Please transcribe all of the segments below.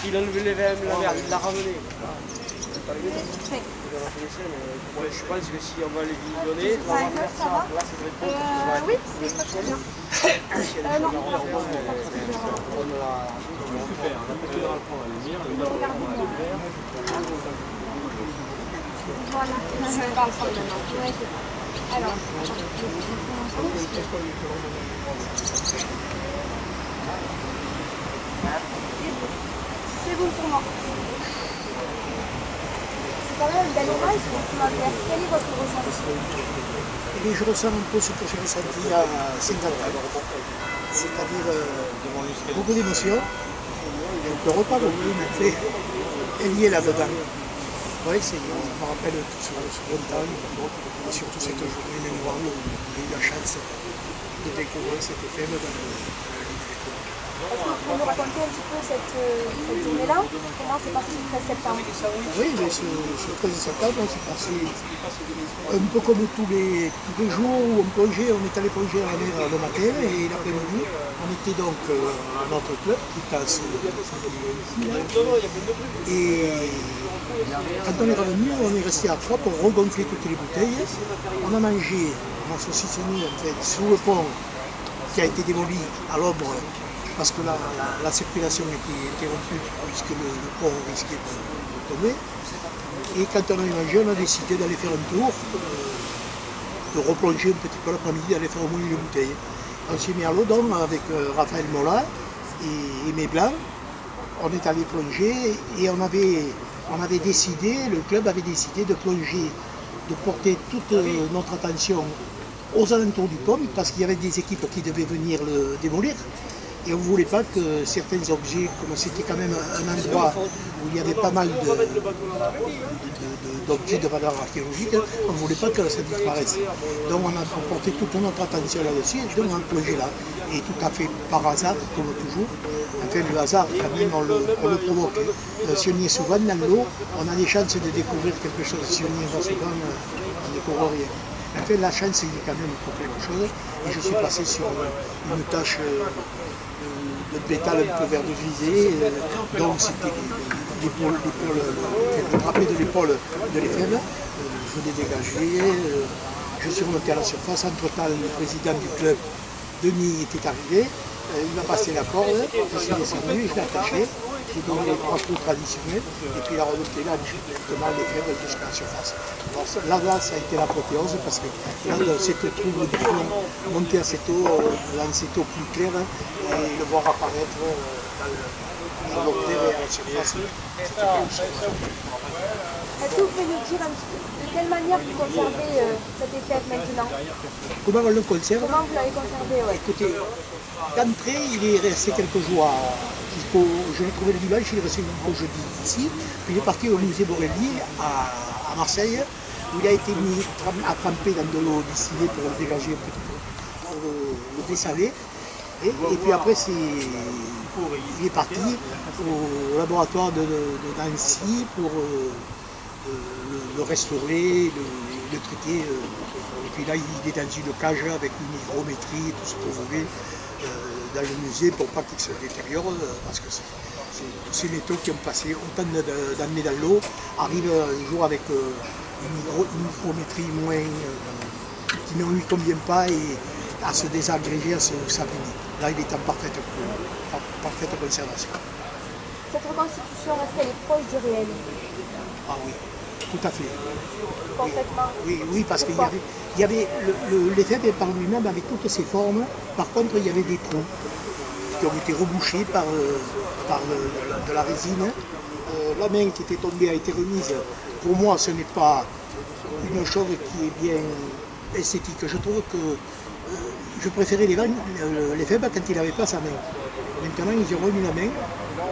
il a enlevé les VM, la merde, il l'a ramené. Je pense que si on va les visionner, on va faire ça. Là, c'est vrai que oui, c'est pas très bien. Non, voilà, je vais pas le prendre maintenant. Alors, c'est bon pour moi. C'est quand même une belle image, donc tu m'as fait. Quel est votre ressenti? Et je ressens un peu ce que j'ai ressenti à Saint-Quentin, c'est-à-dire beaucoup d'émotions. On ne pleure pas beaucoup, mais fait, elle y est là-dedans. Oui, je me rappelle tout ce bon temps, et surtout cette journée mémorable où j'ai eu la chance de découvrir cette FM dans la ligne d'école. Est-ce que vous pouvez nous raconter un petit peu cette journée-là? Comment c'est passé le 13 septembre? Oui, mais ce 13 septembre, c'est passé un peu comme tous les jours où on plongeait, on est allé plonger à la mer le matin et l'après-midi. On était donc à notre club qui passe ici. Et quand on est revenu, on est resté à 3 pour regonfler toutes les bouteilles. On a mangé, on a saucissonné en fait, sous le pont qui a été démoli à l'ombre parce que la circulation était interrompue puisque le pont risquait de tomber. Et quand on a mangé, on a décidé d'aller faire un tour, de replonger un petit peu l'après-midi, d'aller faire au moins une bouteille. On s'est mis à l'eau donc avec Raphaël Mola et Aimé Blanc. On est allé plonger et on avait décidé, le club avait décidé de plonger, de porter toute notre attention aux alentours du pont parce qu'il y avait des équipes qui devaient venir le démolir. Et on ne voulait pas que certains objets, comme c'était quand même un endroit où il y avait pas mal d'objets de valeur archéologique, on ne voulait pas que ça disparaisse. Donc on a porté toute notre attention là-dessus et donc on a plongé là. Et tout à fait par hasard, comme toujours. Enfin, le hasard, quand même, on le provoque. Si on y est souvent dans l'eau, on a des chances de découvrir quelque chose. Si on y va souvent, on ne découvre rien. Enfin, la chance, il y a quand même pour quelque chose. Et je suis passé sur une tâche de pétale un peu vert de grisé, donc c'était le drapé de l'épaule de l'EFM. Je l'ai dégagé, je suis remonté à la surface. Entre-temps, le président du club, Denis, était arrivé, il m'a passé la corde, je suis descendu, je l'ai attaché, j'ai donné les 3 coups traditionnels, et puis il a remonté là, directement l'EFM jusqu'à la surface. Là, ça a été l'apothéose parce que là, cette trouble de fond, monter à cette eau, dans cette eau plus claire, et le voir apparaître dans l'eau claire et à la surface, c'était quelque chose. Est-ce que vous pouvez nous dire un petit peu de quelle manière vous conservez cet effet maintenant? Comment on le conserve? Comment vous l'avez conservé? Écoutez, d'entrée, il est resté quelques jours je l'ai trouvé le dimanche, il est resté jusqu'au jeudi ici, puis il est parti au musée Borelli à Marseille, où il a été mis à tremper dans de l'eau distillée pour le dégager un petit peu, pour le dessaler. Et puis après, il est parti au laboratoire de Nancy pour le restaurer, le traiter. Et puis là, il est dans une cage avec une hygrométrie et tout ce que vous voulez dans le musée pour pas qu'il se détériore, parce que tous ces métaux qui ont passé autant d'années dans l'eau arrivent un jour avec une hygrométrie qui ne lui convient pas et à se désagréger, à s'abîmer. Là, il est en parfaite conservation. Cette reconstitution, est-ce qu'elle est proche du réel? Ah oui, tout à fait. Complètement. Oui, parce qu'il y avait l'effet par lui-même avec toutes ses formes. Par contre, il y avait des trous qui ont été rebouchés par de la résine. La main qui était tombée a été remise. Pour moi, ce n'est pas une chose qui est bien esthétique. Je trouve que je préférais les faibles quand il n'avait pas sa main. Maintenant, ils ont remis la main,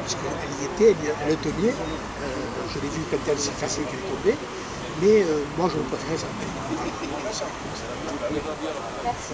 parce qu'elle y était, elle le tenait. Je l'ai vu quand elle s'est cassée, qu'elle est tombée. Mais moi, je préférais sa main. Merci.